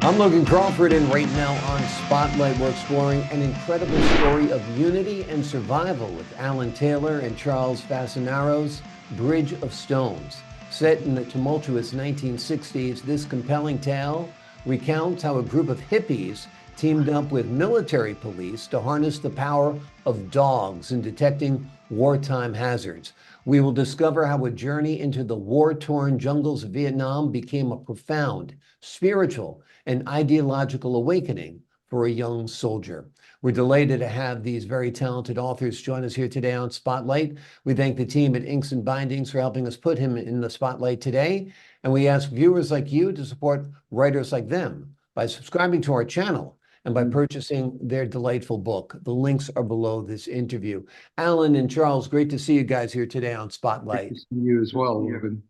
I'm Logan Crawford, and right now on Spotlight, we're exploring an incredible story of unity and survival with Alan Taylor and Charles Fasanaro's Bridge of Stones. Set in the tumultuous 1960s, this compelling tale recounts how a group of hippies teamed up with military police to harness the power of dogs in detecting wartime hazards. We will discover how a journey into the war-torn jungles of Vietnam became a profound spiritual and ideological awakening for a young soldier. We're delighted to have these very talented authors join us here today on Spotlight. We thank the team at Inks and Bindings for helping us put him in the spotlight today. And we ask viewers like you to support writers like them by subscribing to our channel and by purchasing their delightful book. The links are below this interview. Alan and Charles, great to see you guys here today on Spotlight. Great to see you as well, Logan.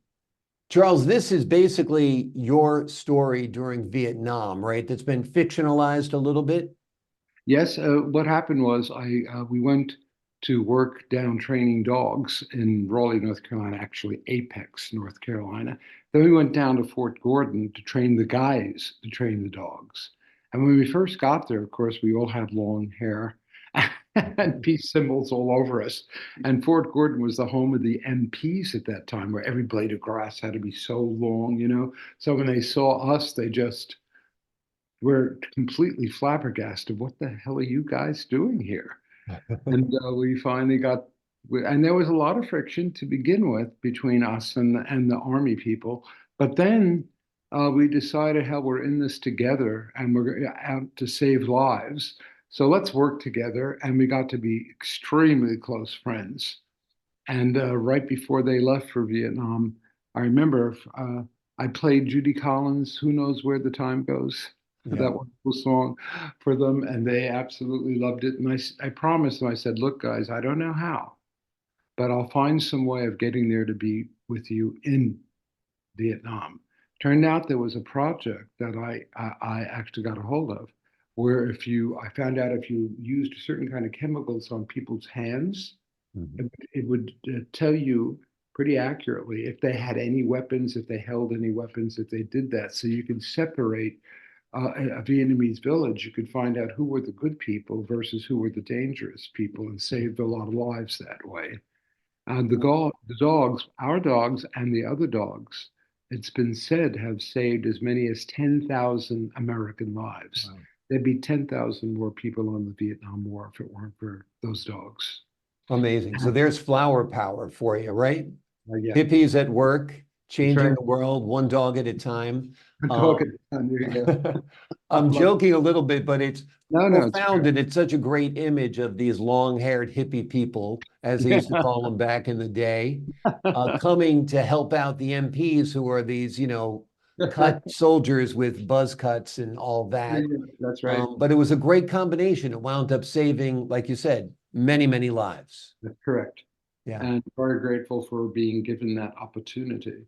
Charles, this is basically your story during Vietnam, right? That's been fictionalized a little bit. Yes, what happened was we went to work down training dogs in Raleigh, North Carolina, actually Apex, North Carolina. Then we went down to Fort Gordon to train the guys to train the dogs. And when we first got there, of course, we all had long hair and peace symbols all over us. And Fort Gordon was the home of the MPs at that time, where every blade of grass had to be so long, you know. So when they saw us, they just were completely flabbergasted. What the hell are you guys doing here? And we finally got, and there was a lot of friction to begin with between us and the army people. But then we decided, hell, we're in this together and we're out to save lives. So let's work together. And we got to be extremely close friends. And right before they left for Vietnam, I remember I played Judy Collins' Who Knows Where the Time Goes, Yeah. that wonderful song for them, and they absolutely loved it. And I promised them, I said, look, guys, I don't know how, but I'll find some way of getting there to be with you in Vietnam. Turned out there was a project that I actually got a hold of where I found out if you used certain kind of chemicals on people's hands, it would tell you pretty accurately if they had any weapons, if they held any weapons, if they did that. So you can separate a Vietnamese village. You could find out who were the good people versus who were the dangerous people and saved a lot of lives that way. And the dogs, our dogs and the other dogs, it's been said have saved as many as 10,000 American lives. Wow. There'd be 10,000 more people in the Vietnam War if it weren't for those dogs. Amazing. So there's flower power for you, right? Yeah, Hippies at work, changing right. the world one dog at a time. A dog at a time. There you go. I'm joking a little bit, but it's No, it's profound and it's such a great image of these long-haired hippie people, as they used to call them back in the day, coming to help out the MPs who are these, cut soldiers with buzz cuts and all that. That's right. But it was a great combination. It wound up saving, like you said, many, many lives. That's correct. Yeah. And very grateful for being given that opportunity.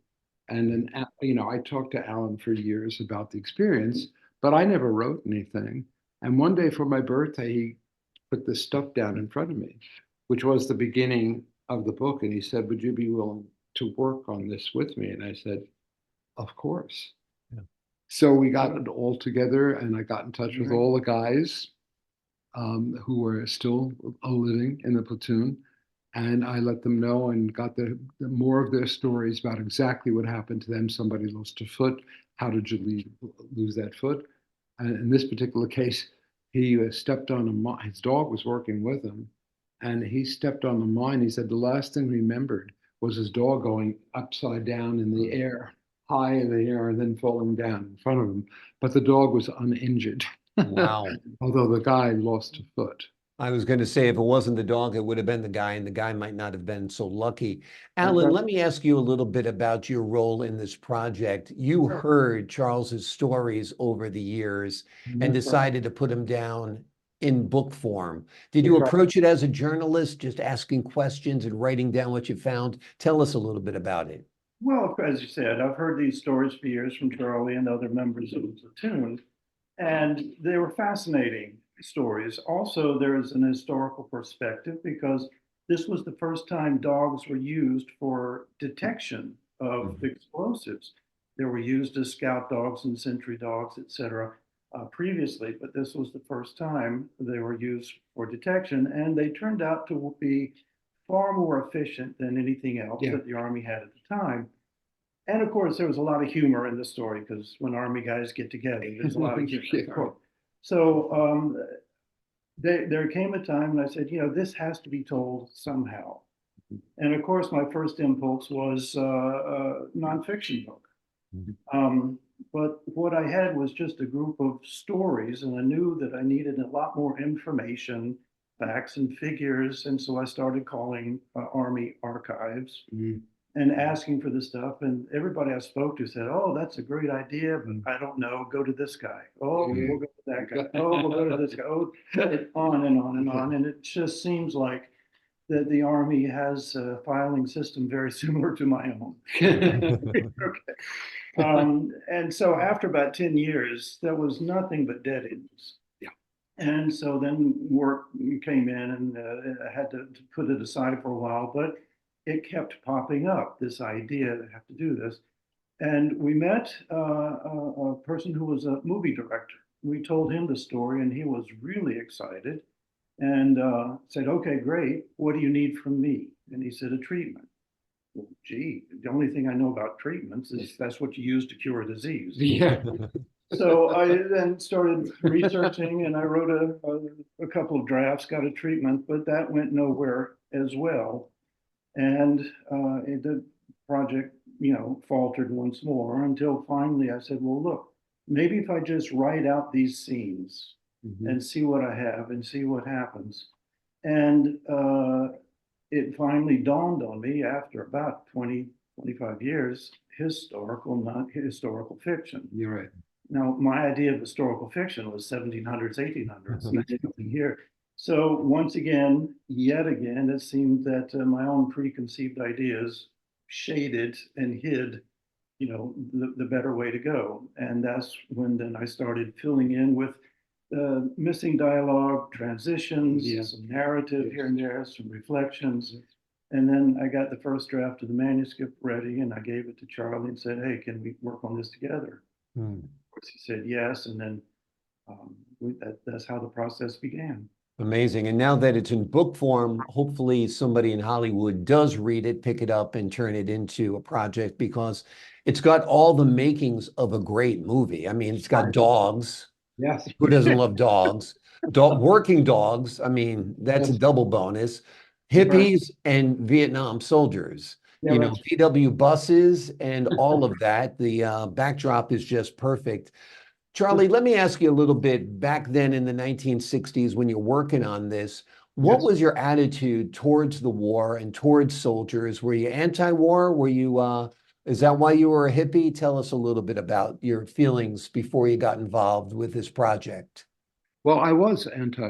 And then, I talked to Alan for years about the experience, but I never wrote anything. And one day for my birthday, he put this stuff down in front of me, which was the beginning of the book. And he said, would you be willing to work on this with me? And I said, of course. Yeah. So we got it all together, and I got in touch with all the guys who were still living in the platoon. And I let them know and got the more of their stories about exactly what happened to them. Somebody lost a foot. How did you lose that foot? And in this particular case, he stepped on a mine. His dog was working with him, and he stepped on the mine. He said the last thing he remembered was his dog going upside down in the air, high in the air, and then falling down in front of him. But the dog was uninjured. Wow. Although the guy lost a foot. I was going to say, if it wasn't the dog, it would have been the guy, and the guy might not have been so lucky. Alan, let me ask you a little bit about your role in this project. You heard Charles's stories over the years and decided to put them down in book form. Did you approach it as a journalist, just asking questions and writing down what you found? Tell us a little bit about it. Well, as you said, I've heard these stories for years from Charlie and other members of the platoon, and they were fascinating stories. Also, there is an historical perspective because this was the first time dogs were used for detection of explosives. They were used as scout dogs and sentry dogs, etc. Previously, but this was the first time they were used for detection, and they turned out to be far more efficient than anything else that the Army had at the time. And of course, there was a lot of humor in the story because when Army guys get together, there's a lot of humor. So there came a time when I said, this has to be told somehow. And of course, my first impulse was a nonfiction book. But what I had was just a group of stories, and I knew that I needed a lot more information, facts and figures. And so I started calling Army archives and asking for this stuff. And everybody I spoke to said, oh, that's a great idea, but I don't know. Go to this guy. Oh, we'll go to that guy. Oh, we'll go to this guy. Oh, on and on and on. And it just seems like that the Army has a filing system very similar to my own. Okay. And so after about 10 years, there was nothing but dead ends. And so then work came in, and I had to put it aside for a while, but it kept popping up, this idea that I have to do this. And we met a person who was a movie director. We told him the story, and he was really excited and said, okay, great. What do you need from me? And he said, a treatment. Well, gee, the only thing I know about treatments is that's what you use to cure a disease. So I then started researching, and I wrote a couple of drafts, got a treatment, but that went nowhere as well. And the project, faltered once more until finally I said, well, look, maybe if I just write out these scenes and see what I have and see what happens. And it finally dawned on me after about 20, 25 years, historical, not historical fiction. You're right. Now, my idea of historical fiction was 1700s, 1800s, nothing here. So once again, yet again, it seemed that my own preconceived ideas shaded and hid, the better way to go. And that's when then I started filling in with missing dialogue, transitions, some narrative here and there, some reflections. And then I got the first draft of the manuscript ready, and I gave it to Charlie and said, hey, can we work on this together? Of course, he said yes, and then that's how the process began. Amazing. And now that it's in book form, hopefully somebody in Hollywood does read it, pick it up, and turn it into a project, because it's got all the makings of a great movie. I mean, it's got dogs. Yes. Who doesn't love dogs? Working dogs. I mean, that's a double bonus. Hippies and Vietnam soldiers. VW buses and all of that. The backdrop is just perfect. Charlie, let me ask you a little bit. Back then in the 1960s, when you're working on this, what was your attitude towards the war and towards soldiers? Were you anti-war? Were you, is that why you were a hippie? Tell us a little bit about your feelings before you got involved with this project. Well, I was anti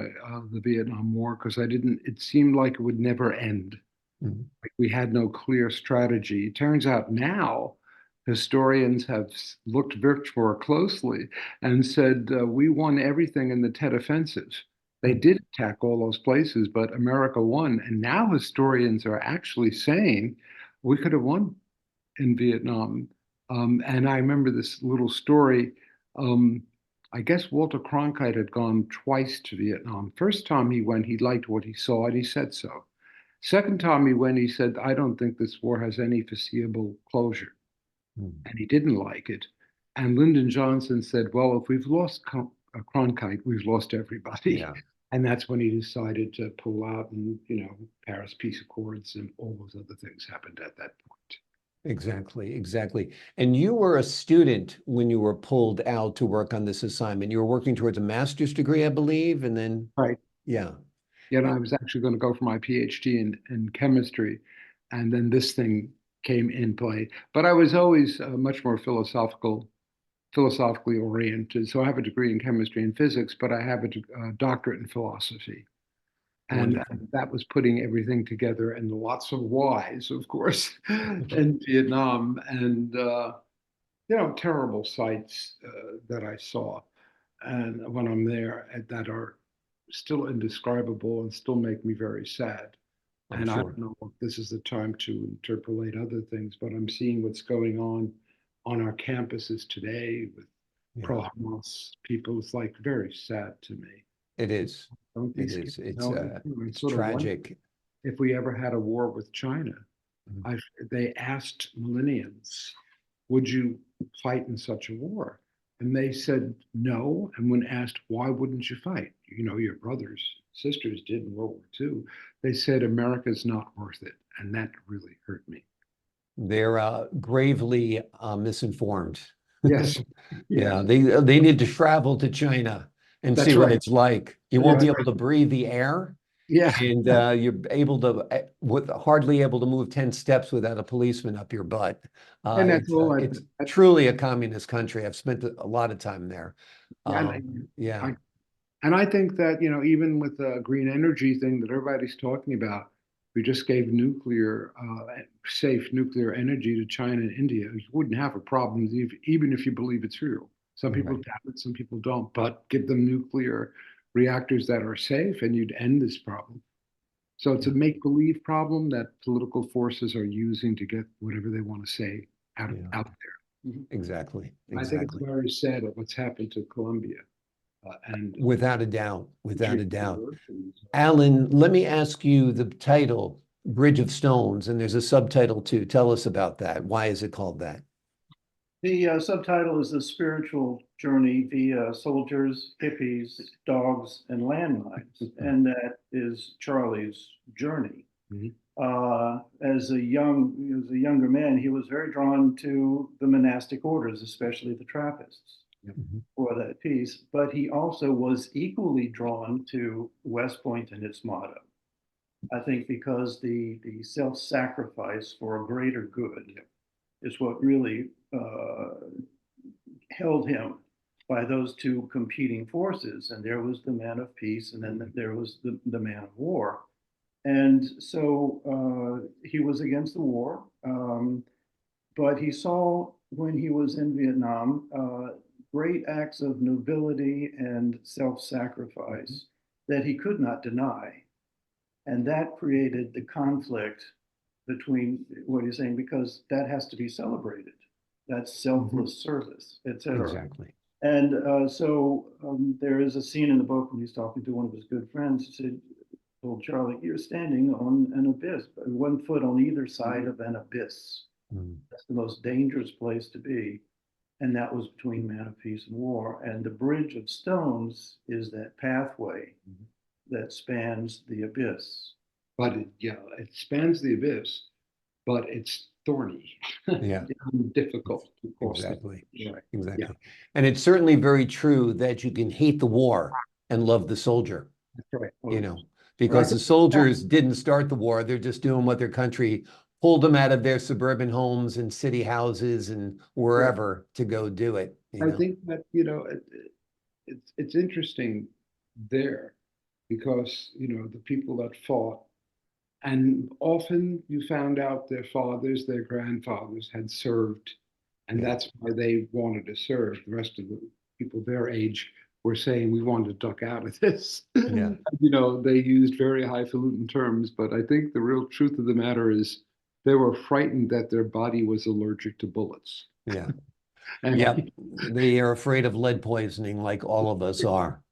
the Vietnam War because it seemed like it would never end. Like we had no clear strategy. It turns out now, historians have looked much more closely and said, we won everything in the Tet Offensive. They did attack all those places, but America won. And now historians are actually saying we could have won in Vietnam. And I remember this little story. I guess Walter Cronkite had gone twice to Vietnam. First time he went, he liked what he saw, and he said so. Second time he went, he said, I don't think this war has any foreseeable closure. And he didn't like it. And Lyndon Johnson said, well, if we've lost Cronkite, we've lost everybody. And that's when he decided to pull out, and, Paris Peace Accords and all those other things happened at that point. Exactly, exactly. And you were a student when you were pulled out to work on this assignment. You were working towards a master's degree, I believe, and then... Right. Yeah. And I was actually going to go for my PhD in chemistry, and then this thing came in play. But I was always much more philosophically oriented. So I have a degree in chemistry and physics, but I have a doctorate in philosophy. And that was putting everything together, and lots of whys, of course, in Vietnam, and terrible sights that I saw, and when I'm there, that are still indescribable and still make me very sad. I don't know if this is the time to interpolate other things, but I'm seeing what's going on on our campuses today with pro-Hamas people. It's like very sad to me. It is. Don't It these is. kids It's know anything? it's Sort of wonder tragic. if we ever had a war with China. Mhm. They asked millennials, would you fight in such a war? And they said no. And when asked, why wouldn't you fight? You know, your brothers, sisters did in World War II. They said, America's not worth it. And that really hurt me. They're gravely misinformed. Yes. Yeah, Yes. they need to travel to China and see That's what right. it's like. You won't That's be right. able to breathe the air, Yeah. and you're able to with hardly able to move 10 steps without a policeman up your butt. And that's all. It's truly a communist country. I've spent a lot of time there. Yeah. And I think that, you know, even with the green energy thing that everybody's talking about, we just gave safe nuclear energy to China and India. You wouldn't have a problem even if you believe it's real. Some people Right. doubt it, some people don't, but give them nuclear reactors that are safe and you'd end this problem. So it's a make-believe problem that political forces are using to get whatever they want to say out there. Exactly. I think it's Exactly. very sad of what's happened to Colombia. And Without a doubt. Without a doubt. Universities. Alan, let me ask you the title, Bridge of Stones, and there's a subtitle too. Tell us about that. Why is it called that? The subtitle is The Spiritual Journey via Soldiers, Hippies, Dogs, and Landmines. And that is Charlie's journey. Mhm. As a younger man, he was very drawn to the monastic orders, especially the Trappists, for that piece. But he also was equally drawn to West Point and its motto. I think because the self-sacrifice for a greater good is what really held him by those two competing forces. And there was the man of peace, and then there was the man of war. And so he was against the war, but he saw when he was in Vietnam great acts of nobility and self-sacrifice that he could not deny. And that created the conflict between what you're saying, because that has to be celebrated. That's selfless service, etc. Exactly. And so there is a scene in the book when he's talking to one of his good friends. He said, told Charlie, you're standing on an abyss, 1 foot on either side of an abyss. That's the most dangerous place to be. And that was between man of peace and war. And the bridge of stones is that pathway that spans the abyss. But it spans the abyss, but it's thorny. Yeah. Difficult to cross. Exactly. Right. Exactly. Yeah. And it's certainly very true that you can hate the war and love the soldier. That's right. You know, because the soldiers didn't start the war. They're just doing what their country pulled them out of their suburban homes and city houses and wherever to go do it. I think that, you know, it's interesting there because, you know, the people that fought, and often you found out their fathers, their grandfathers had served, and that's why they wanted to serve. The rest of the people their age were saying, we want to duck out of this. Yeah. You know, they used very highfalutin terms, but I think the real truth of the matter is they were frightened that their body was allergic to bullets. Yeah. Yeah. They are afraid of lead poisoning like all of us are.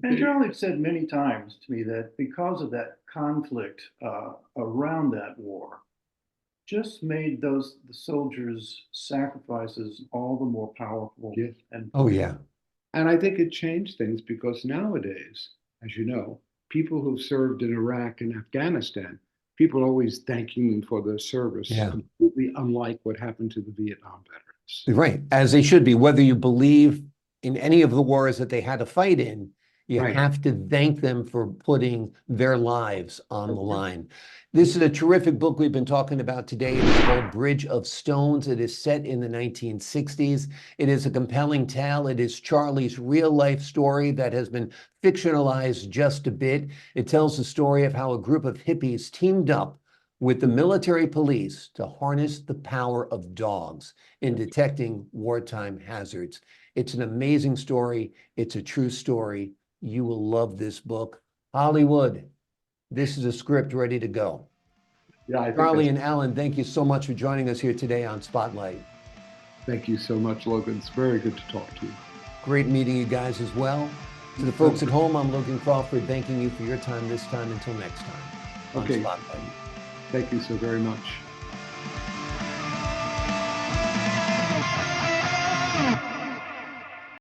And Charlie said many times to me that because of that conflict around that war, just made the soldiers' sacrifices all the more powerful. Yes. And yeah. And I think it changed things because nowadays, as you know, people who've served in Iraq and Afghanistan, people are always thanking them for their service, completely unlike what happened to the Vietnam veterans. Right, as they should be. Whether you believe in any of the wars that they had to fight in, you have to thank them for putting their lives on the line. This is a terrific book we've been talking about today. It is called Bridge of Stones. It is set in the 1960s. It is a compelling tale. It is Charlie's real-life story that has been fictionalized just a bit. It tells the story of how a group of hippies teamed up with the military police to harness the power of dogs in detecting wartime hazards. It's an amazing story. It's a true story. You will love this book. Hollywood, this is a script ready to go. Yeah, Charlie and Alan, thank you so much for joining us here today on Spotlight. Thank you so much, Logan. It's very good to talk to you. Great meeting you guys as well. To the folks at home, I'm Logan Crawford, thanking you for your time this time. Until next time on Okay. Spotlight. Thank you so very much.